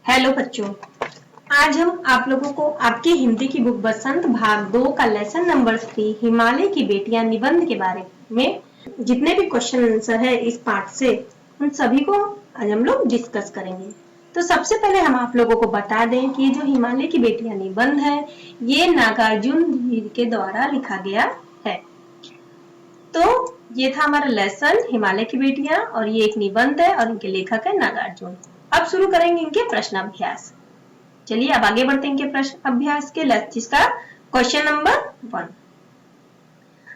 Hello बच्चों, आज हम आप लोगों को आपकी हिंदी की बुक बसंत भाग 2 का लेसन नंबर 3 हिमालय की बेटियां निबंध के बारे में जितने भी क्वेश्चन आंसर है इस पार्ट से उन सभी को आज हम लोग डिस्कस करेंगे। तो सबसे पहले हम आप लोगों को बता दें कि जो हिमालय की बेटियां निबंध है ये नागार्जुन जी के द्वारा लिखा गया है। तो ये था हमारा लेसन हिमालय की बेटियां और ये एक निबंध है और इनके लेखक है नागार्जुन। अब शुरू करेंगे इनके प्रश्न अभ्यास। चलिए अब आगे बढ़ते हैं इनके प्रश्न अभ्यास के जिसका क्वेश्चन नंबर 1।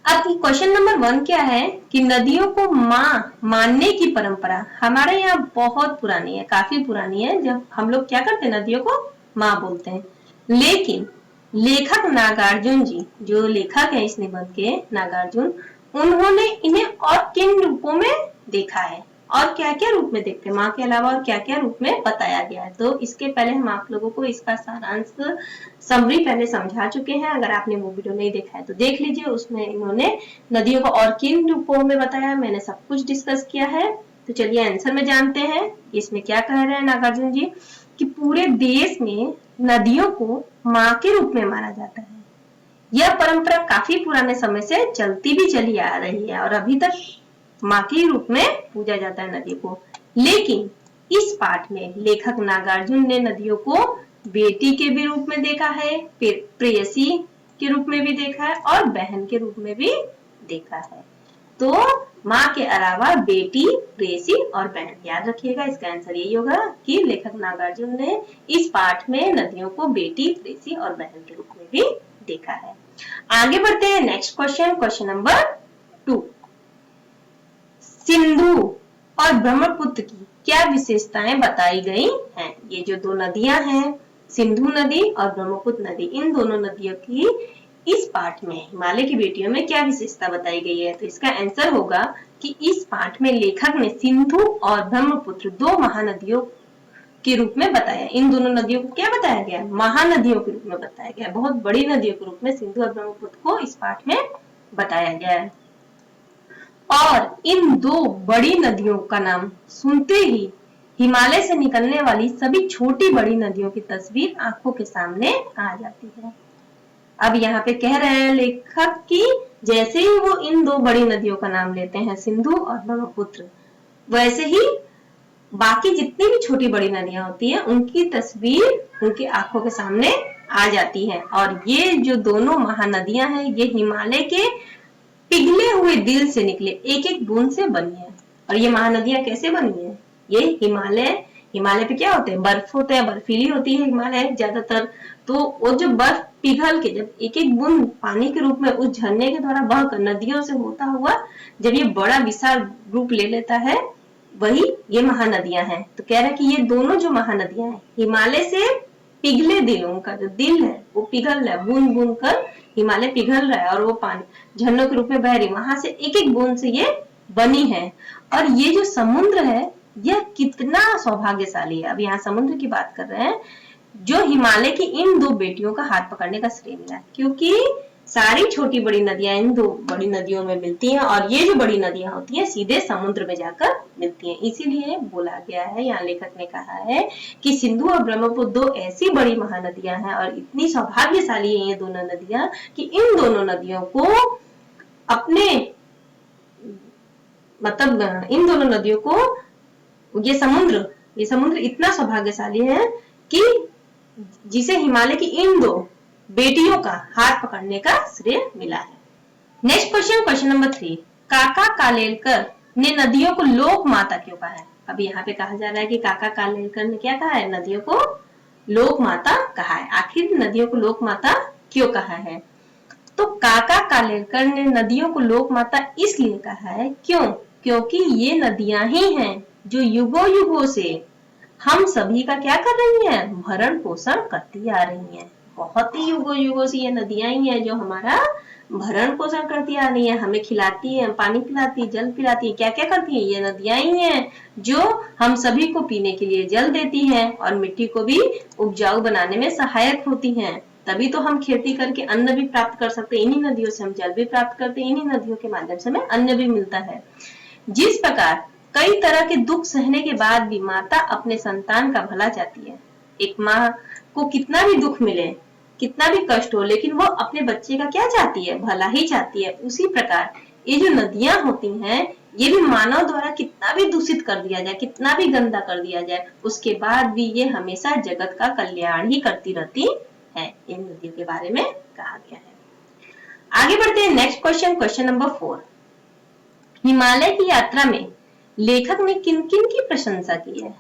अब क्वेश्चन नंबर 1 क्या है कि नदियों को माँ मानने की परंपरा हमारे यहाँ बहुत पुरानी है, काफी पुरानी है। जब हम लोग क्या करते हैं, नदियों को माँ बोलते हैं। लेकिन लेखक नागार्जुन जी, जो लेखक है इस निबंध के नागार्जुन, उन्होंने इन्हें और किन रूपों में देखा है और क्या क्या रूप में देखते हैं, माँ के अलावा और क्या क्या रूप में बताया गया है। तो इसके पहले हम आप लोगों को इसका सारांश समरी पहले समझा चुके हैं। अगर आपने वो वीडियो नहीं देखा है तो देख लीजिए, उसमें इन्होंने नदियों को और किन रूपों में बताया, मैंने सब कुछ डिस्कस किया है। तो चलिए आंसर में जानते हैं इसमें क्या कह रहे हैं नागार्जुन जी कि पूरे देश में नदियों को माँ के रूप में माना जाता है। यह परंपरा काफी पुराने समय से चलती भी चली आ रही है और अभी तक माँ के रूप में पूजा जाता है नदी को। लेकिन इस पाठ में लेखक नागार्जुन ने नदियों को बेटी के भी रूप में देखा है, फिर प्रेयसी के रूप में भी देखा है और बहन के रूप में भी देखा है। तो माँ के अलावा बेटी, प्रेयसी और बहन, याद रखिएगा इसका आंसर यही होगा कि लेखक नागार्जुन ने इस पाठ में नदियों को बेटी, प्रेयसी और बहन के रूप में भी देखा है। आगे बढ़ते हैं next question, question number 2। Sindhu और ब्रह्मपुत्र की क्या विशेषताएं बताई गई हैं? ये जो दो नदियां हैं, सिंधु नदी और ब्रह्मपुत्र नदी, इन दोनों नदियों की इस पाठ में हिमालय की बेटियों में क्या विशेषता बताई गई है? तो इसका आंसर होगा कि इस पाठ में लेखक ने सिंधु और ब्रह्मपुत्र दो महानदियों के रूप में बताया। इन दोनों नदियों को क्या बताया गया? महानदियों के रूप में बताया गया। बहुत बड़ी नदियों के रूप में सिंधु और ब्रह्मपुत्र को इस पाठ में बताया गया है। और इन दो बड़ी नदियों का नाम सुनते ही हिमालय से निकलने वाली सभी छोटी बड़ी नदियों की तस्वीर आंखों के सामने आ जाती है। अब यहाँ पे कह रहे हैं लेखक कि जैसे ही वो इन दो बड़ी नदियों का नाम लेते हैं, सिंधु और ब्रह्मपुत्र, वैसे ही बाकी जितनी भी छोटी बड़ी नदियां होती हैं उनकी तस्वीर उनकी आंखों के सामने आ जाती है। और ये जो दोनों महानदियां हैं ये हिमालय के पिघले हुए दिल से निकले एक एक बूंद से बनी है। और ये महानदियां कैसे बनी है? ये हिमालय पे क्या होते हैं? बर्फ होते हैं, बर्फीली होती है हिमालय ज्यादातर। तो वो जो बर्फ पिघल के जब एक एक बूंद पानी के रूप में उस झरने के द्वारा बहकर नदियों से होता हुआ जब ये बड़ा विशाल रूप ले लेता है, वही ये महानदियां हैं। तो कह रहा है कि ये दोनों जो महानदियां हैं हिमालय से पिघले दिल, उनका जो दिल है वो पिघल रहा है, बूंद बूंद कर हिमालय पिघल रहा है और वो पानी झरनों के रूप में बह रही, वहां से एक एक बूंद से ये बनी है। और ये जो समुद्र है यह कितना सौभाग्यशाली है। अब यहाँ समुद्र की बात कर रहे हैं जो हिमालय की इन दो बेटियों का हाथ पकड़ने का श्रेय मिला है, क्योंकि सारी छोटी बड़ी नदियां इन दो बड़ी नदियों में मिलती हैं और ये जो बड़ी नदियां होती हैं सीधे समुद्र में जाकर मिलती हैं। इसीलिए बोला गया है, यहाँ लेखक ने कहा है कि सिंधु और ब्रह्मपुत्र दो ऐसी बड़ी महानदियां हैं और इतनी सौभाग्यशाली है ये दोनों नदियां कि इन दोनों नदियों को अपने मतलब इन दोनों नदियों को ये समुद्र इतना सौभाग्यशाली है कि जिसे हिमालय की इन दो बेटियों का हाथ पकड़ने का श्रेय मिला है। Next question, question number 3। काका कालेलकर ने नदियों को लोक माता क्यों कहा है? अब यहाँ पे कहा जा रहा है कि काका कालेलकर ने क्या कहा है? नदियों को लोक माता कहा है। आखिर नदियों को लोक माता क्यों कहा है? तो काका कालेलकर ने नदियों को लोक माता इसलिए कहा है क्योंकि ये नदियां ही हैं जो युगों युगों से हम सभी का क्या कर रही हैं? भरण पोषण करती आ रही हैं। बहुत ही युगों युगों से ये नदियां ही हैं जो हमारा भरण पोषण करती आ रही है, हमें खिलाती है, पानी पिलाती, जल पिलाती है। क्या क्या करती है? ये नदियां ही हैं जो हम सभी को पीने के लिए जल देती हैं और मिट्टी को भी उपजाऊ बनाने में सहायक होती हैं। तभी तो हम खेती करके अन्न भी प्राप्त कर सकते हैं। इन्हीं नदियों से हम जल भी प्राप्त करते हैं, इन्हीं नदियों के माध्यम से हमें अन्न भी मिलता है। जिस प्रकार कई तरह के दुख सहने के बाद भी माता अपने संतान का भला चाहती है, एक माँ को कितना भी दुख मिले, कितना भी कष्ट हो, लेकिन वो अपने बच्चे का क्या चाहती है, भला ही चाहती है। उसी प्रकार ये जो नदियां होती हैं, ये भी मानव द्वारा कितना भी दूषित कर दिया जाए, कितना भी गंदा कर दिया जाए, उसके बाद भी ये हमेशा जगत का कल्याण ही करती रहती है। इन नदियों के बारे में कहा गया है। आगे बढ़ते हैं next question, question number 4। Himalaya की यात्रा में लेखक ने किन किन की प्रशंसा की है?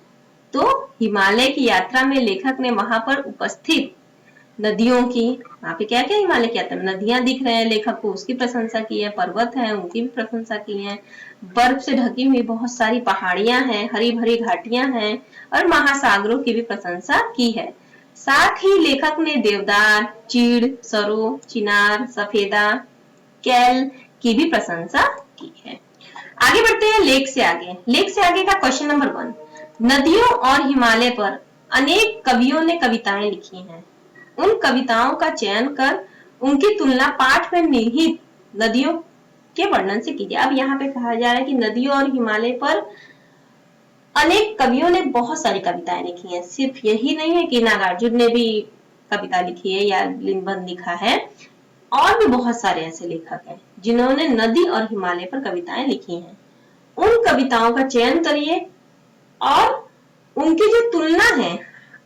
तो हिमालय की यात्रा में लेखक ने वहां पर उपस्थित नदियों की, वहां पे क्या क्या हिमालय की यात्रा में नदियां दिख रहे हैं, लेखक को उसकी प्रशंसा की है, पर्वत है उनकी भी प्रशंसा की है, बर्फ से ढकी हुई बहुत सारी पहाड़ियां हैं, हरी भरी घाटियां हैं और महासागरों की भी प्रशंसा की है। साथ ही लेखक ने देवदार, चीड़, सरो, चिनार, सफेदा, कैल की भी प्रशंसा की है। आगे बढ़ते हैं लेख से आगे। लेख से आगे का क्वेश्चन नंबर 1। नदियों और हिमालय पर अनेक कवियों ने कविताएं लिखी हैं। उन कविताओं का चयन कर उनकी तुलना पाठ में निहित नदियों के वर्णन से कीजिए। अब यहाँ पे कहा जा रहा है कि नदियों और हिमालय पर अनेक कवियों ने बहुत सारी कविताएं लिखी हैं। सिर्फ यही नहीं है कि नागार्जुन ने भी कविता लिखी है या निबंध लिखा है, और भी बहुत सारे ऐसे लेखक हैं जिन्होंने नदी और हिमालय पर कविताएं लिखी हैं। उन कविताओं का चयन करिए और उनकी जो तुलना है,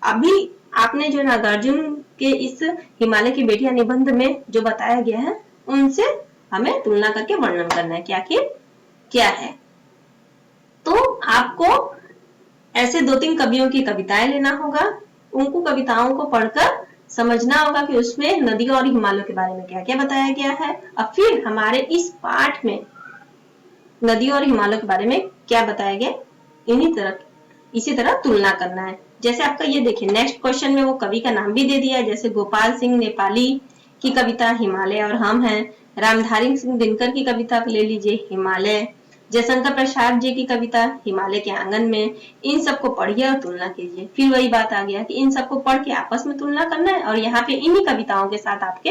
अभी आपने जो नागार्जुन के इस हिमालय की बेटियां निबंध में जो बताया गया है, उनसे हमें तुलना करके वर्णन करना है कि आखिर क्या है। तो आपको ऐसे 2-3 कवियों की कविताएं लेना होगा, उनको कविताओं को पढ़कर समझना होगा कि उसमें नदियों और हिमालयों के बारे में क्या क्या बताया गया है, और फिर हमारे इस पाठ में नदियों और हिमालयों के बारे में क्या बताया गया, इसी तरह तुलना करना है। जैसे आपका ये देखिए नेक्स्ट क्वेश्चन में वो कवि का नाम भी दे दिया है, जैसे गोपाल सिंह नेपाली की कविता हिमालय और हम हैं, रामधारी सिंह दिनकर की कविता ले लीजिए हिमालय, जयशंकर प्रसाद जी की कविता हिमालय के आंगन में। इन सबको पढ़िए और तुलना कीजिए। फिर वही बात आ गया कि इन सबको पढ़ के आपस में तुलना करना है, और यहाँ पे इन्हीं कविताओं के साथ आपके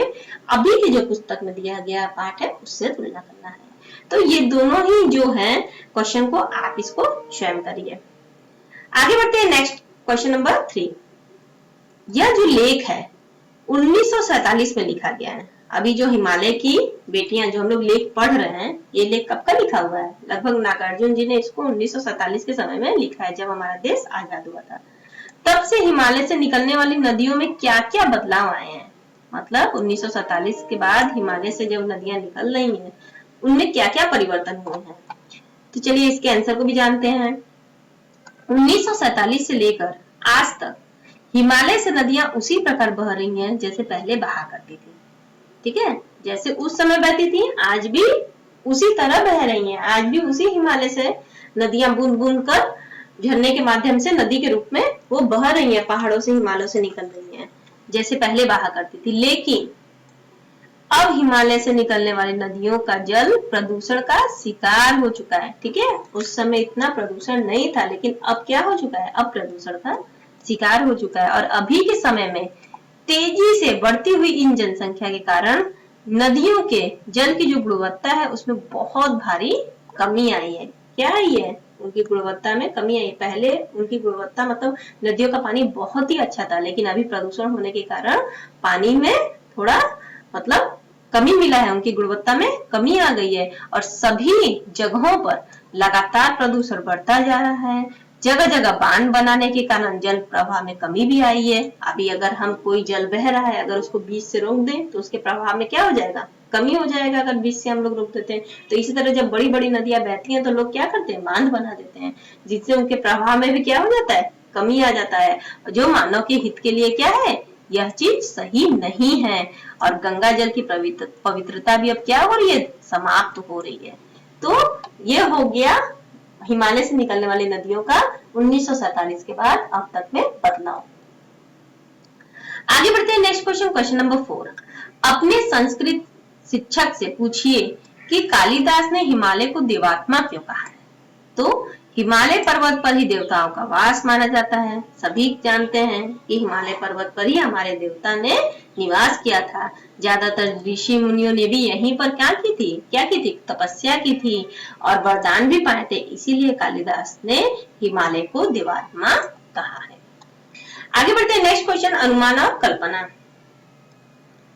अभी की जो पुस्तक में दिया गया पाठ है उससे तुलना करना है। तो ये दोनों ही जो है क्वेश्चन को आप इसको स्वयं करिए। आगे बढ़ते हैं नेक्स्ट क्वेश्चन नंबर 3। यह जो लेख है 1947 में लिखा गया है। अभी जो हिमालय की बेटियां जो हम लोग लेख पढ़ रहे हैं, ये लेख कब का लिखा हुआ है? लगभग नागार्जुन जी ने इसको 1947 के समय में लिखा है, जब हमारा देश आजाद हुआ था। तब से हिमालय से निकलने वाली नदियों में क्या क्या बदलाव आए हैं, मतलब 1947 के बाद हिमालय से जब नदियां निकल रही हैं उनमें क्या क्या परिवर्तन हुए हैं। तो चलिए इसके आंसर को भी जानते हैं। 1947 से लेकर आज तक हिमालय से नदियां उसी प्रकार बह रही हैं जैसे पहले बहा करती थी। ठीक है, जैसे उस समय बहती थी आज भी उसी तरह बह रही हैं। आज भी उसी हिमालय से नदियां बूंद बूंद कर झरने के माध्यम से नदी के रूप में वो बह रही हैं, पहाड़ों से हिमालयों से निकल रही हैं जैसे पहले बहा करती थी। लेकिन अब हिमालय से निकलने वाली नदियों का जल प्रदूषण का शिकार हो चुका है। ठीक है, उस समय इतना प्रदूषण नहीं था, लेकिन अब क्या हो चुका है, अब प्रदूषण का शिकार हो चुका है। और अभी के समय में तेजी से बढ़ती हुई इन जनसंख्या के कारण नदियों के जल की जो गुणवत्ता है उसमें बहुत भारी कमी आई है। क्या आई है, उनकी गुणवत्ता में कमी आई। पहले उनकी गुणवत्ता मतलब नदियों का पानी बहुत ही अच्छा था, लेकिन अभी प्रदूषण होने के कारण पानी में थोड़ा मतलब कमी मिला है, उनकी गुणवत्ता में कमी आ गई है। और सभी जगहों पर लगातार प्रदूषण बढ़ता जा रहा है। जगह जगह बांध बनाने के कारण जल प्रवाह में कमी भी आई है। अभी अगर हम कोई जल बह रहा है, अगर उसको बीच से रोक दें तो उसके प्रवाह में क्या हो जाएगा, कमी हो जाएगा, अगर बीच से हम लोग रोक देते हैं। तो इसी तरह जब बड़ी बड़ी नदियां बहती हैं तो लोग क्या करते हैं, बांध बना देते हैं, जिससे उनके प्रवाह में भी क्या हो जाता है, कमी आ जाता है, जो मानव के हित के लिए क्या है, यह चीज सही नहीं है। और गंगा जल की पवित्रता भी अब क्या हो रही है, समाप्त हो रही है। तो ये हो गया हिमालय से निकलने वाली नदियों का 1947 के बाद अब तक में बदलाव। आगे बढ़ते हैं नेक्स्ट क्वेश्चन, क्वेश्चन नंबर 4। अपने संस्कृत शिक्षक से पूछिए कि कालिदास ने हिमालय को देवात्मा क्यों कहा है। तो हिमालय पर्वत पर ही देवताओं का वास माना जाता है। सभी जानते हैं कि हिमालय पर्वत पर ही हमारे देवता ने निवास किया था। ज्यादातर ऋषि मुनियों ने भी यहीं पर क्या की थी, तपस्या की थी और वरदान भी पाए थे। इसीलिए कालिदास ने हिमालय को देवात्मा कहा है। आगे बढ़ते हैं नेक्स्ट क्वेश्चन, अनुमान और कल्पना।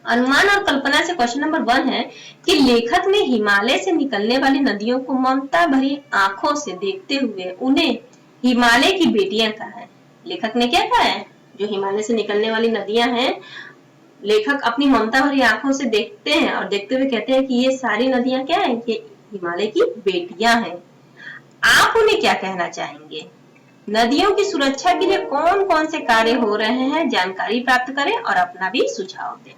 अनुमान और कल्पना से क्वेश्चन नंबर 1 है कि लेखक ने हिमालय से निकलने वाली नदियों को ममता भरी आंखों से देखते हुए उन्हें हिमालय की बेटियां कहा है। लेखक ने क्या कहा है, जो हिमालय से निकलने वाली नदियां हैं, लेखक अपनी ममता भरी आंखों से देखते हैं और देखते हुए कहते हैं कि ये सारी नदियां क्या है, ये हिमालय की बेटियां हैं। आप उन्हें क्या कहना चाहेंगे? नदियों की सुरक्षा के लिए कौन कौन से कार्य हो रहे हैं, जानकारी प्राप्त करें और अपना भी सुझाव दें।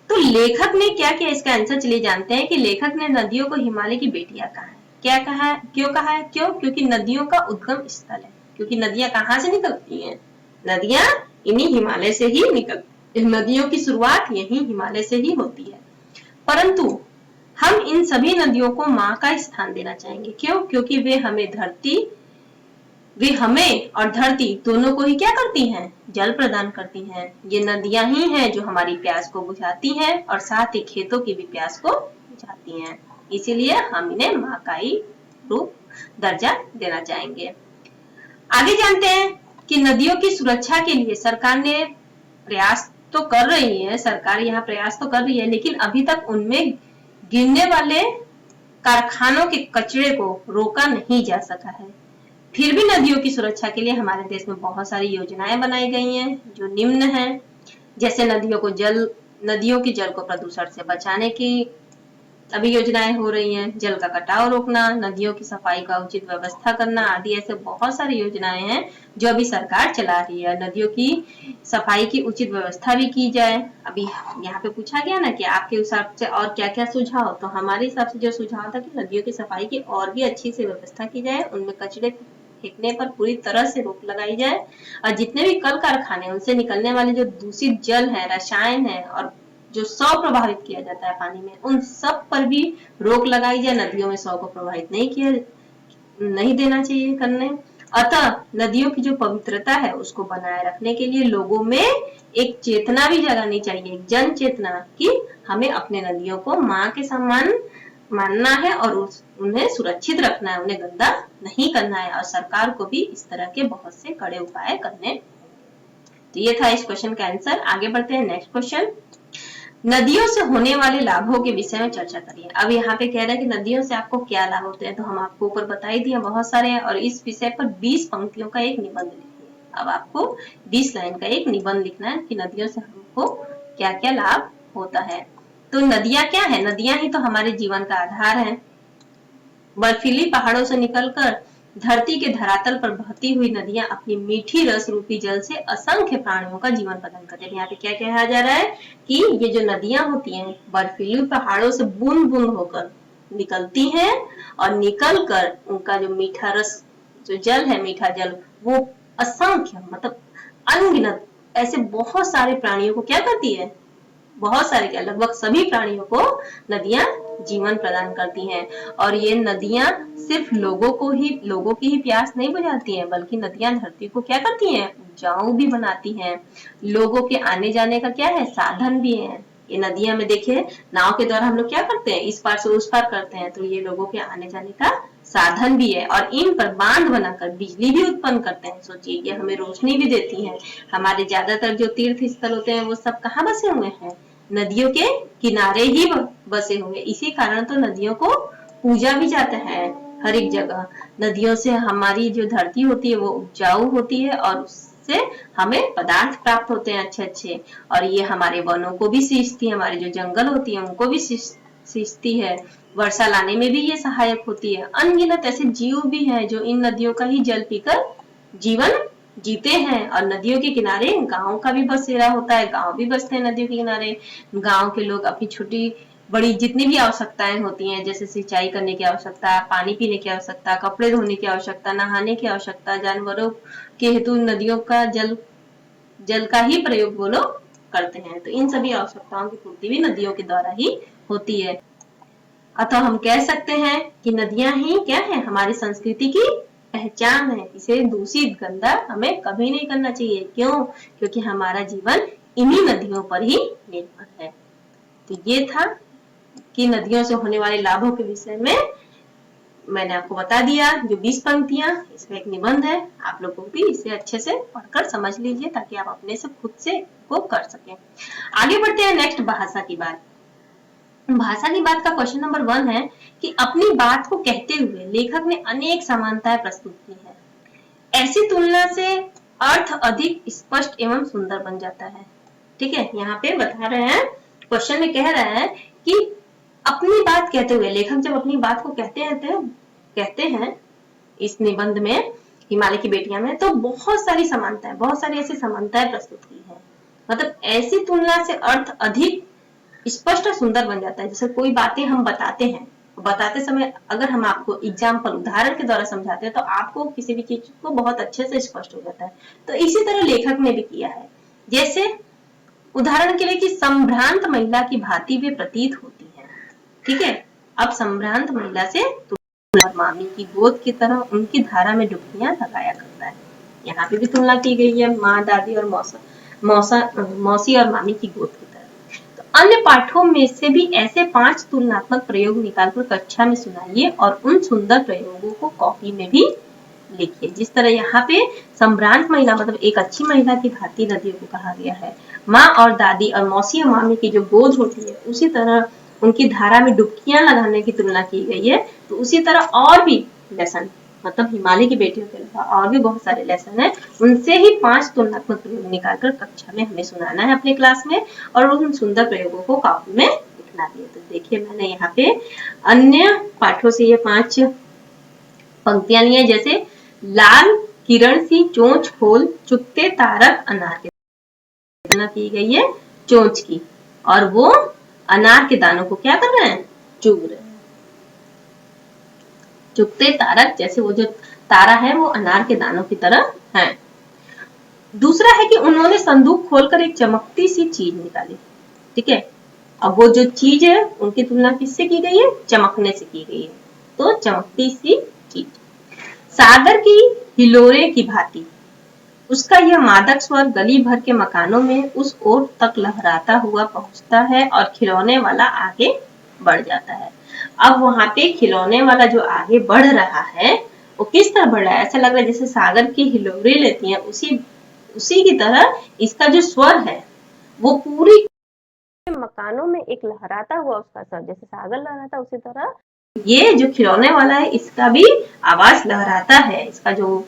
तो लेखक ने क्या किया, इसका आंसर चलिए जानते हैं कि लेखक ने नदियों को हिमालय की बेटियां कहा है। क्या कहा है, क्यों कहा है? क्यों? क्योंकि नदियों का उद्गम स्थल है। क्योंकि नदियां कहाँ से निकलती हैं? नदियां इन्हीं हिमालय से ही निकलती, नदियों की शुरुआत यही हिमालय से ही होती है। परंतु हम इन सभी नदियों को माँ का स्थान देना चाहेंगे। क्यों? क्योंकि वे हमें और धरती दोनों को ही क्या करती हैं? जल प्रदान करती हैं। ये नदियां ही हैं जो हमारी प्यास को बुझाती हैं और साथ ही खेतों की भी प्यास को बुझाती हैं। इसीलिए हम इन्हें माँ का ही रूप दर्जा देना चाहेंगे। आगे जानते हैं कि नदियों की सुरक्षा के लिए सरकार ने प्रयास तो कर रही है, सरकार यहाँ प्रयास तो कर रही है, लेकिन अभी तक उनमें गिरने वाले कारखानों के कचरे को रोका नहीं जा सका है। फिर भी नदियों की सुरक्षा के लिए हमारे देश में बहुत सारी योजनाएं बनाई गई हैं जो निम्न हैं। जैसे नदियों के जल को प्रदूषण से बचाने की अभी योजनाएं हो रही हैं, जल का कटाव रोकना, नदियों की सफाई का उचित व्यवस्था करना आदि ऐसे बहुत सारी योजनाएं हैं जो अभी सरकार चला रही है। नदियों की सफाई की उचित व्यवस्था भी की जाए। अभी यहाँ पे पूछा गया ना कि आपके हिसाब से और क्या क्या सुझाव, तो हमारे हिसाब से जो सुझाव था कि नदियों की सफाई की और भी अच्छी से व्यवस्था की जाए, उनमें कचरे फेंकने पर पूरी तरह से रोक लगाई जाए और जितने भी कल कारखाने उनसे निकलने वाले जो दूषित जल है, रसायन है और जो शव प्रभावित किया जाता है पानी में, उन सब पर भी रोक लगाई जाए। नदियों में शव को प्रभावित नहीं देना चाहिए करने। अतः नदियों की जो पवित्रता है उसको बनाए रखने के लिए लोगों में एक चेतना भी जगानी चाहिए, जन चेतना, कि हमें अपने नदियों को माँ के समान मानना है और उन्हें सुरक्षित रखना है, उन्हें गंदा नहीं करना है और सरकार को भी इस तरह के बहुत से कड़े उपाय करने। तो ये था इस क्वेश्चन का आंसर। आगे बढ़ते हैं नेक्स्ट क्वेश्चन, नदियों से होने वाले लाभों के विषय में चर्चा करिए। अब यहाँ पे कह रहा है कि नदियों से आपको क्या लाभ होते हैं, तो हम आपको ऊपर बता ही दिए बहुत सारे हैं और इस विषय पर 20 पंक्तियों का एक निबंध लिखिए। अब आपको 20 लाइन का एक निबंध लिखना है कि नदियों से हमको क्या क्या लाभ होता है। तो नदियां क्या है? नदियां ही तो हमारे जीवन का आधार है। बर्फीली पहाड़ों से निकलकर धरती के धरातल पर बहती हुई नदियां अपनी मीठी रस रूपी जल से असंख्य प्राणियों का जीवन प्रदान करती है। यहाँ पे क्या कहा जा रहा है कि ये जो नदियां होती हैं बर्फीली पहाड़ों से बूंद बूंद होकर निकलती हैं और निकलकर उनका जो मीठा रस, जो जल है, मीठा जल, वो असंख्य मतलब अनगिनत ऐसे बहुत सारे प्राणियों को क्या करती है, बहुत सारे क्या, लगभग सभी प्राणियों को नदियां जीवन प्रदान करती हैं। और ये नदियां सिर्फ लोगों की ही प्यास नहीं बुझाती हैं, बल्कि नदियां धरती को क्या करती हैं, उपजाऊ भी बनाती हैं। लोगों के आने जाने का क्या है, साधन भी है। ये नदियां में देखिए, नाव के द्वारा हम लोग क्या करते हैं, इस पार से उस पार करते हैं, तो ये लोगों के आने जाने का साधन भी है। और इन पर बांध बनाकर बिजली भी उत्पन्न करते हैं। सोचिए, ये हमें रोशनी भी देती है। हमारे ज्यादातर जो तीर्थ स्थल होते हैं वो सब कहाँ बसे हुए हैं, नदियों के किनारे ही बसे हुए। इसी कारण तो नदियों को पूजा भी जाता है हर एक जगह। नदियों से हमारी जो धरती होती है वो उपजाऊ होती है और उससे हमें पदार्थ प्राप्त होते हैं अच्छे अच्छे। और ये हमारे वनों को भी सींचती है, हमारे जो जंगल होती है उनको भी सींचती है। वर्षा लाने में भी ये सहायक होती है। अनगिनत ऐसे जीव भी हैं जो इन नदियों का ही जल पीकर जीवन जीते हैं। और नदियों के किनारे गांव का भी बसेरा होता है, गांव भी बसते हैं नदियों के किनारे। गांव के लोग अपनी छोटी बड़ी जितनी भी आवश्यकताएं होती हैं, जैसे सिंचाई करने की आवश्यकता, पानी पीने की आवश्यकता, कपड़े धोने की आवश्यकता, नहाने की आवश्यकता, जानवरों के हेतु नदियों का जल का ही प्रयोग वो लोग करते हैं। तो इन सभी आवश्यकताओं की पूर्ति भी नदियों के द्वारा ही होती है। अतः हम कह सकते हैं कि नदियां ही क्या है, हमारी संस्कृति की पहचान है। इसे दूषित गंदा हमें कभी नहीं करना चाहिए। क्यों? क्योंकि हमारा जीवन इन्हीं नदियों पर ही निर्भर है। तो ये था कि नदियों से होने वाले लाभों के विषय में मैंने आपको बता दिया, जो 20 पंक्तियां इसमें एक निबंध है, आप लोगों को भी इसे अच्छे से पढ़कर समझ लीजिए ताकि आप अपने से खुद से को कर सकें। आगे बढ़ते हैं नेक्स्ट भाषा की बात। भाषा की बात का क्वेश्चन नंबर 1 है कि अपनी बात को कहते हुए लेखक ने अनेक समानताएं प्रस्तुत की है। ऐसी तुलना से अर्थ अधिक स्पष्ट एवं सुंदर बन जाता है। ठीक है, यहाँ पे बता रहे हैं, क्वेश्चन में कह रहा है कि अपनी बात कहते हुए लेखक जब अपनी बात को कहते हैं इस निबंध में हिमालय की बेटियां में, तो बहुत सारी ऐसी समानताएं प्रस्तुत की है। मतलब ऐसी तुलना से अर्थ अधिक स्पष्ट और सुंदर बन जाता है। जैसे कोई बातें हम बताते समय अगर हम आपको एग्जाम्पल उदाहरण के द्वारा समझाते हैं तो आपको किसी भी चीज को बहुत अच्छे से स्पष्ट हो जाता है। तो इसी तरह लेखक ने भी किया है। जैसे उदाहरण के लिए कि संभ्रांत महिला की भांति वे प्रतीत होती है। ठीक है, अब संभ्रांत महिला से और मामी की गोद की तरह उनकी धारा में डुबकियां लगाया करता है। यहाँ पे भी तुलना की गई है माँ, दादी और मौसी और मामी की गोद की तरह। तो अन्य पाठों में से भी ऐसे 5 तुलनात्मक प्रयोग निकालकर कक्षा में सुनाइए और उन सुंदर प्रयोगों को कॉपी में भी लिखिए। जिस तरह यहाँ पे संभ्रांत महिला मतलब एक अच्छी महिला की भांति नदियों को कहा गया है, माँ और दादी और मौसी और मामी की जो गोद होती है उसी तरह उनकी धारा में डुबकियां लगाने की तुलना की गई है। तो उसी तरह और भी लेसन मतलब हिमालय की बेटियों के अलावा और भी बहुत सारे लेसन है, उनसे ही 5 तुलनात्मक प्रयोग निकालकर कक्षा में हमें सुनाना है अपने क्लास में और उन सुंदर प्रयोगों को कॉपी में लिखना भी है। तो देखिए मैंने यहाँ पे अन्य पाठों से ये 5 पंक्तियां ली है। जैसे लाल किरण सी चोंच खोल चुगते तारक अनार के तुलना की गई है चोंच की, और वो अनार के दानों को क्या कर रहे हैं, चुग रहे हैं। चुगते तारक, जैसे वो जो तारा है वो अनार के दानों की तरह है। दूसरा है कि उन्होंने संदूक खोलकर एक चमकती सी चीज निकाली। ठीक है, अब वो जो चीज है उनकी तुलना किससे की गई है, चमकने से की गई है। तो चमकती सी चीज। सागर की हिलोरे की भांति उसका यह मादक स्वर गली भर के मकानों में उस ओर तक लहराता हुआ पहुंचता है और खिलौने वाला आगे बढ़ जाता है। अब वहां पे खिलौने वाला जो आगे बढ़ रहा है वो किस तरह बढ़ रहा है, ऐसा लग रहा है जैसे सागर की हिलोरे लेती है उसी की तरह इसका जो स्वर है वो पूरी मकानों में एक लहराता हुआ उसका स्वर, जैसे सागर लहराता उसी तरह ये जो खिलौने वाला है इसका भी आवाज लहराता है। इसका जो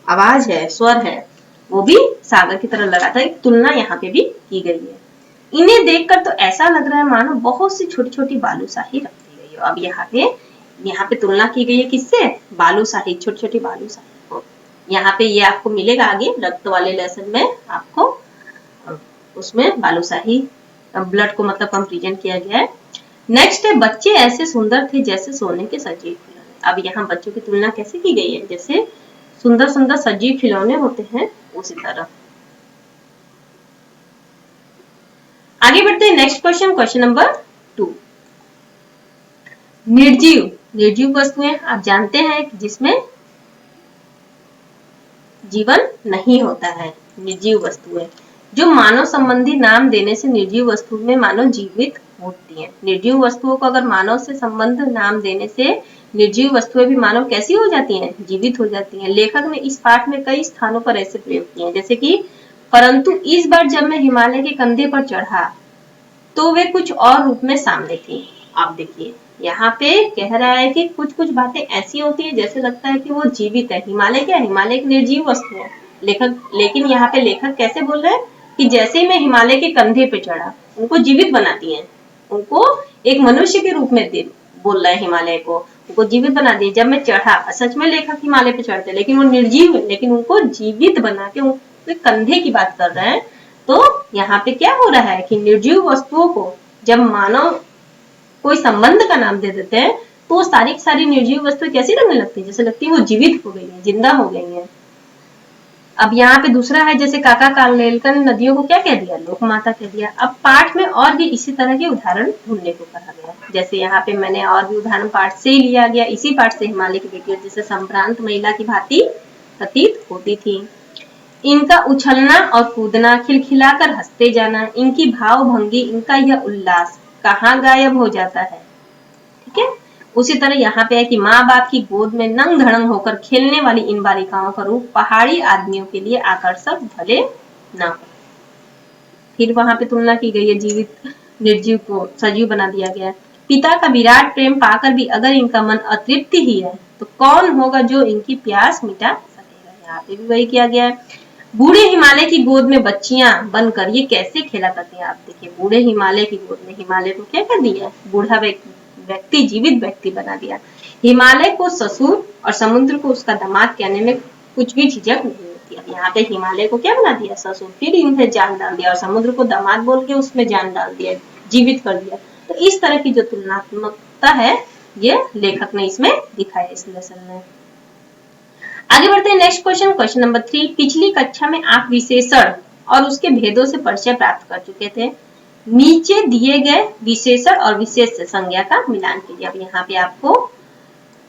आवाज है, स्वर है, वो भी सागर की तरह लगाता है। तुलना यहाँ पे भी की गई है। इन्हें देखकर तो ऐसा लग रहा है मानो बहुत सी छोटी छोटी बालूशाही रख दी गई हो। अब यहाँ पे तुलना की गई है किससे, बालूशाही, छोटी छोटी बालूशाही को। यहाँ पे ये आपको मिलेगा आगे रक्त वाले लेसन में, आपको उसमें बालूशाही ब्लड को मतलब कंपेरिजन किया गया है। नेक्स्ट है बच्चे ऐसे सुंदर थे जैसे सोने के सजीव खिलौने। अब यहाँ बच्चों की तुलना कैसे की गई है, जैसे सुंदर सुंदर सजीव खिलौने होते हैं उसी तरह। आगे बढ़ते हैं नेक्स्ट क्वेश्चन नंबर 2। निर्जीव वस्तुएं आप जानते हैं जिसमें जीवन नहीं होता है, निर्जीव वस्तुएं जो मानव संबंधी नाम देने से निर्जीव वस्तु में मानव जीवित होती हैं। निर्जीव वस्तुओं को अगर मानव से संबंध नाम देने से निर्जीव वस्तुएं भी मानव कैसी हो जाती हैं, जीवित हो जाती हैं। लेखक ने इस पाठ में कई स्थानों पर ऐसे प्रयोग किए हैं, जैसे कि परंतु इस बार जब मैं हिमालय के कंधे पर चढ़ा तो वे कुछ और रूप में सामने थी। आप देखिए यहाँ पे कह रहा है कि कुछ कुछ बातें ऐसी होती है जैसे लगता है कि वो जीवित है। हिमालय क्या है, हिमालय एक निर्जीव वस्तु है। लेकिन यहाँ पे लेखक कैसे बोल रहे हैं कि जैसे ही मैं हिमालय के कंधे पे चढ़ा, उनको जीवित बनाती है, उनको एक मनुष्य के रूप में बोल रहा है, हिमालय को उनको जीवित बना दिए। जब मैं चढ़ा, सच में लेखक हिमालय पे चढ़ते लेकिन वो निर्जीव है, लेकिन उनको जीवित बना के उनके कंधे की बात कर रहे हैं। तो यहाँ पे क्या हो रहा है कि निर्जीव वस्तुओं को जब मानव कोई संबंध का नाम दे देते हैं तो सारी सारी निर्जीव वस्तुएं कैसी लगने लगती है, जैसे लगती है वो जीवित हो गई है, जिंदा हो गई है। अब यहाँ पे दूसरा है, जैसे काका कालेलकर ने नदियों को क्या कह दिया, लोक माता कह दिया। अब पाठ में और भी इसी तरह के उदाहरण ढूंढने को कहा गया, जैसे यहाँ पे मैंने और भी उदाहरण पाठ से ही लिया गया, इसी पाठ से हिमालय की बेटियां जैसे संभ्रांत महिला की भांति प्रतीत होती थी। इनका उछलना और कूदना, खिलखिलाकर हंसते जाना, इनकी भाव भंगी, इनका यह उल्लास कहाँ गायब हो जाता है। ठीक है, उसी तरह यहाँ पे है कि माँ बाप की गोद में नंग धड़ंग होकर खेलने वाली इन बालिकाओं का रूप पहाड़ी आदमियों के लिए आकर्षक भले न हो। फिर वहां पे तुलना की गई है, जीवित निर्जीव को सजीव बना दिया गया। पिता का विराट प्रेम पाकर भी अगर इनका मन अतृप्त ही है तो कौन होगा जो इनकी प्यास मिटा सकेगा। यहाँ पे भी वही किया गया है। बूढ़े हिमालय की गोद में बच्चियां बनकर ये कैसे खेला करती हैं। आप देखिए, बूढ़े हिमालय की गोद में हिमालय को क्या कर दिया, बूढ़ा व्यक्ति जीवित व्यक्ति बना दिया। हिमालय को ससुर और समुद्र को उसका दामाद कहने में कुछ भी झिझक नहीं होती है। यहाँ पे हिमालय को क्या बना दिया, ससुर, फिर इनमें जान डाल दिया, और समुद्र को दामाद बोल के उसमें जान डाल दिया, जीवित कर दिया। तो इस तरह की जो तुलनात्मकता है ये लेखक ने इसमें दिखाया इस लेसन में। आगे बढ़ते हैं नेक्स्ट क्वेश्चन, क्वेश्चन नंबर 3। पिछली कक्षा में आप विशेषण और उसके भेदों से परिचय प्राप्त कर चुके थे। नीचे दिए गए विशेषण और विशेष से संज्ञा का मिलान कीजिए। अब यहाँ पे आपको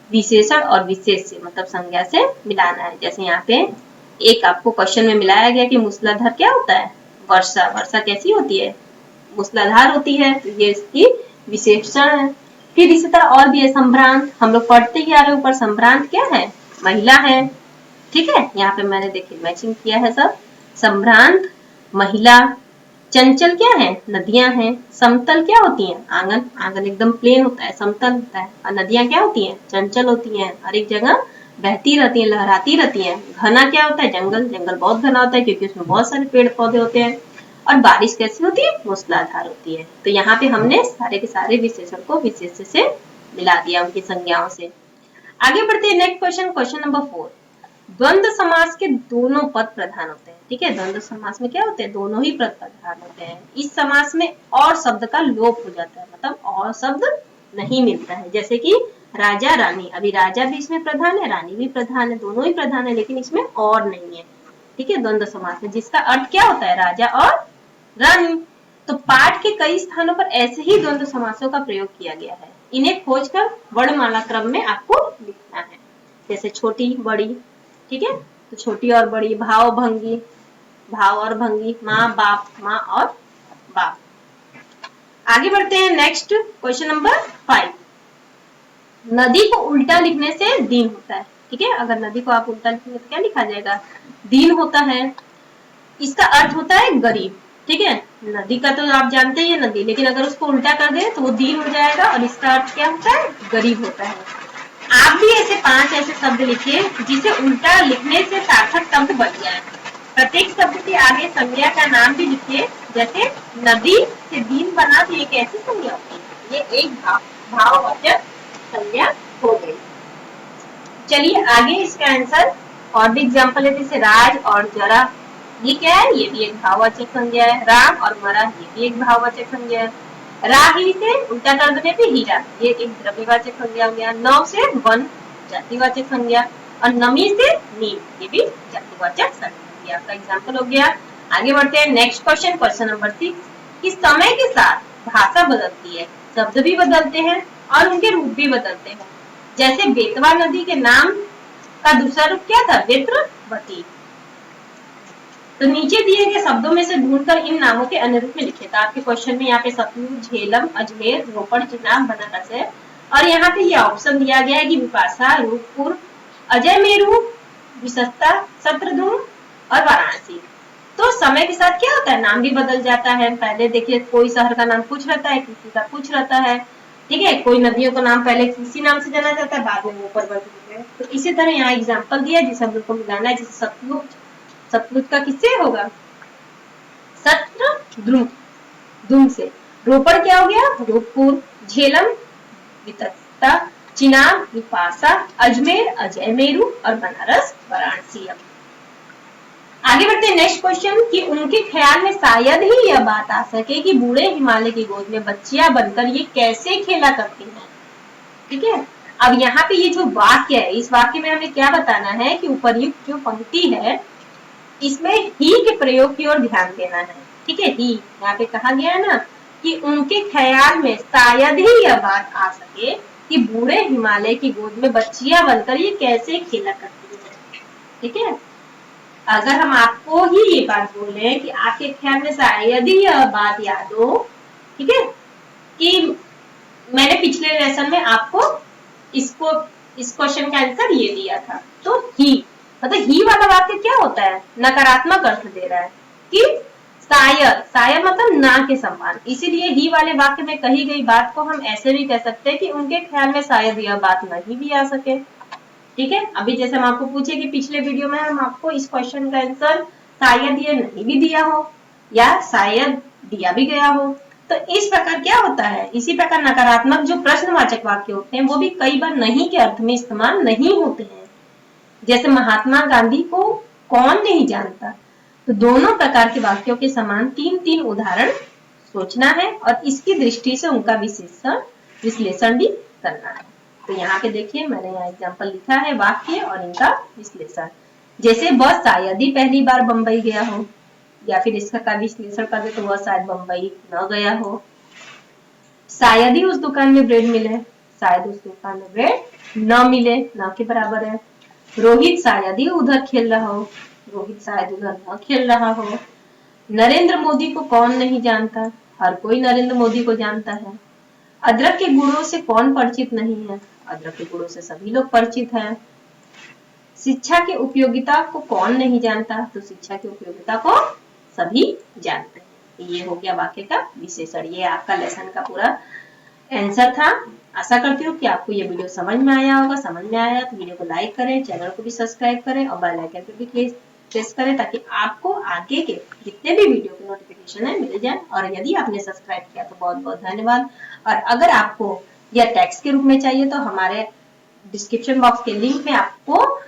विशेषण और विशेष से मतलब संज्ञा से मिलाना है। जैसे यहाँ पे एक आपको क्वेश्चन में मिलाया गया कि मूसलाधार क्या होता है, वर्षा। वर्षा कैसी होती है, मूसलाधार होती है, तो ये इसकी विशेषण है। फिर इसी तरह और भी है, संभ्रांत, हम लोग पढ़ते ही आ रहे ऊपर, संभ्रांत क्या है, महिला है। ठीक है, यहाँ पे मैंने देखिए मैचिंग किया है सब, संभ्रांत महिला। चंचल क्या है, नदियां हैं। समतल क्या होती हैं, आंगन। आंगन एकदम प्लेन होता है, समतल होता है। और नदियां क्या होती हैं, चंचल होती हैं, हर एक जगह बहती रहती हैं, लहराती रहती हैं। घना क्या होता है, जंगल। जंगल बहुत घना होता है क्योंकि उसमें बहुत सारे पेड़ पौधे होते हैं। और बारिश कैसी होती है, मूसलाधार होती है। तो यहाँ पे हमने सारे के सारे विशेषण को विशेष से मिला दिया उनकी संज्ञाओं से। आगे बढ़ते हैं नेक्स्ट क्वेश्चन, क्वेश्चन नंबर 4। द्वंद्व समास के दोनों पद प्रधान होते हैं। ठीक है, द्वंद्व समास में क्या होते हैं, दोनों ही पद प्रधान होते हैं। इस समास में और शब्द का लोप हो जाता है, मतलब और शब्द नहीं मिलता है। जैसे कि राजा रानी, अभी राजा भी इसमें प्रधान है, रानी भी प्रधान है, दोनों ही प्रधान है, लेकिन इसमें और नहीं है। ठीक है, द्वंद्व समास में जिसका अर्थ क्या होता है, राजा और रानी। तो पाठ के कई स्थानों पर ऐसे ही द्वंद्व समासों का प्रयोग किया गया है। इन्हें खोजकर वर्णमाला क्रम में आपको लिखना है, जैसे छोटी बड़ी। ठीक है, तो छोटी और बड़ी, भाव भंगी, भाव और भंगी, माँ बाप, माँ और बाप। आगे बढ़ते हैं नेक्स्ट क्वेश्चन नंबर 5। नदी को उल्टा लिखने से दीन होता है। ठीक है, अगर नदी को आप उल्टा लिखेंगे तो क्या लिखा जाएगा, दीन होता है। इसका अर्थ होता है गरीब। ठीक है, नदी का तो आप जानते ही है नदी, लेकिन अगर उसको उल्टा कर दे तो वो दीन हो जाएगा, और इसका अर्थ क्या होता है, गरीब होता है। आप भी ऐसे 5 ऐसे शब्द लिखिए जिसे उल्टा लिखने से सार्थक शब्द बन जाए। प्रत्येक शब्द के आगे संज्ञा का नाम भी लिखिए। जैसे नदी से दीन बना, तो ये कैसी संज्ञा होती है, ये एक भाववाचक संज्ञा हो गई। चलिए आगे इसका आंसर और भी एग्जाम्पल है, जैसे राज और जरा, ये क्या है, ये भी एक भाववाचक संज्ञा है। राम और मरा, ये भी एक भाववाचक संज्ञा है। राही से उल्टा कर देने पे हीरा, ये एक द्रव्यवाचक संज्ञा हो गया। नौ से वन, जातिवाचक संज्ञा। और नमी से नीम, ये भी जातिवाचक संज्ञा का एग्जाम्पल हो गया। आगे बढ़ते हैं नेक्स्ट क्वेश्चन, क्वेश्चन नंबर 6। कि समय के साथ भाषा बदलती है, शब्द भी बदलते हैं और उनके रूप भी बदलते हैं। जैसे बेतवा नदी के नाम का दूसरा रूप क्या था, बेत्रवती। तो नीचे दिए गए शब्दों में से ढूंढकर इन नामों के अन्य रूप में लिखे। तो आपके क्वेश्चन में यहाँ पे सतलुज, झेलम, अजमेर, रोपड़, चिनाब, बनारस है। और यहाँ पे ये ऑप्शन दिया गया है कि विपाशा, रूपपुर, अजय मेरू, विशस्ता, शत्रुघ्न और वाराणसी। तो समय के साथ क्या होता है, नाम भी बदल जाता है। पहले देखिए कोई शहर का नाम कुछ रहता है, किसी का कुछ रहता है। ठीक है, कोई नदियों का नाम पहले किसी नाम से जाना जाता है, बाद में वो परिवर्तित है। तो इसी तरह यहाँ एग्जाम्पल दिया जिसे हम लोग को मिलाना है। जैसे सतलुज, सतलुज का किससे होगा, शत्रुघ्न से। रोपड़ क्या हो गया, रूपपुर। झेलम वितस्ता, चिनाब विपाशा, अजमेर अजय मेरू और बनारस वाराणसी। आगे बढ़ते हैं नेक्स्ट क्वेश्चन कि उनके ख्याल में शायद ही यह बात आ सके कि बूढ़े हिमालय की गोद में बच्चियां बनकर ये कैसे खेला करती हैं। ठीक है, अब यहाँ पे ये जो वाक्य है, इस वाक्य में हमें क्या बताना है कि उपर्युक्त जो पंक्ति है इसमें ही के प्रयोग की ओर ध्यान देना है। ठीक है, ही यहाँ पे कहा गया है ना कि उनके ख्याल में शायद ही यह बात आ सके कि बूढ़े हिमालय की गोद में बच्चियां बनकर ये कैसे खेला करती है। ठीक है, अगर हम आपको ही ये बात बोल रहे हैं कि आपके ख्याल में शायद ही यह बात याद हो, ठीक है, कि मैंने पिछले लेसन में आपको इसको इस क्वेश्चन का आंसर ये दिया था। तो ही मतलब ही वाला वाक्य क्या होता है, नकारात्मक अर्थ दे रहा है कि शायद, शायद मतलब ना के समान। इसीलिए ही वाले वाक्य में कही गई बात को हम ऐसे भी कह सकते हैं कि उनके ख्याल में शायद यह बात नहीं भी आ सके। ठीक है, अभी जैसे हम आपको पूछे कि पिछले वीडियो में हम आपको इस क्वेश्चन का आंसर शायद ये नहीं भी दिया हो या शायद दिया भी गया हो, तो इस प्रकार क्या होता है, इसी प्रकार नकारात्मक जो प्रश्नवाचक वाक्य होते हैं वो भी कई बार नहीं के अर्थ में इस्तेमाल नहीं होते हैं। जैसे महात्मा गांधी को कौन नहीं जानता, तो दोनों प्रकार के वाक्यों के समान तीन तीन उदाहरण सोचना है और इसकी दृष्टि से उनका विश्लेषण भी करना है। तो यहाँ पे देखिए मैंने यहाँ एग्जाम्पल लिखा है वाक्य और इनका विश्लेषण। जैसे वह शायद ही पहली बार बंबई गया हो, या फिर इसका का विश्लेषण कर दे तो वह शायद बंबई न गया हो। शायद ही उस दुकान में ब्रेड मिले, शायद उस दुकान में ब्रेड न मिले, न के बराबर है। रोहित शायद ही उधर खेल रहा हो, रोहित शायद उधर न खेल रहा हो। नरेंद्र मोदी को कौन नहीं जानता, हर कोई नरेंद्र मोदी को जानता है। अदरक के गुणों से कौन परिचित नहीं है, अदरक के गुणों से सभी लोग परिचित हैं। शिक्षा की उपयोगिता को कौन नहीं जानता, तो शिक्षा की उपयोगिता को सभी जानते हैं। ये हो गया वाक्य का विशेषण। ये आपका लेसन का पूरा आंसर था। आशा करती हूँ कि आपको ये वीडियो समझ में आया होगा। समझ में आया तो वीडियो को लाइक करें, चैनल को भी सब्सक्राइब करें और बेल आइकन पे भी प्रेस करें ताकि आपको आगे के जितने भी वीडियो के नोटिफिकेशन है मिल जाए। और यदि आपने सब्सक्राइब किया तो बहुत बहुत धन्यवाद। और अगर आपको यह टेक्स्ट के रूप में चाहिए तो हमारे डिस्क्रिप्शन बॉक्स के लिंक में आपको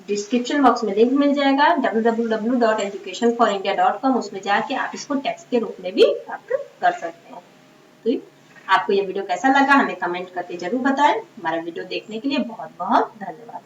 डिस्क्रिप्शन बॉक्स में लिंक मिल जाएगा www.educationforindia.com। उसमें जाके आप इसको टेक्स्ट के रूप में भी प्राप्त कर सकते हैं। तो आपको ये वीडियो कैसा लगा हमें कमेंट करके जरूर बताएं। हमारा वीडियो देखने के लिए बहुत बहुत धन्यवाद।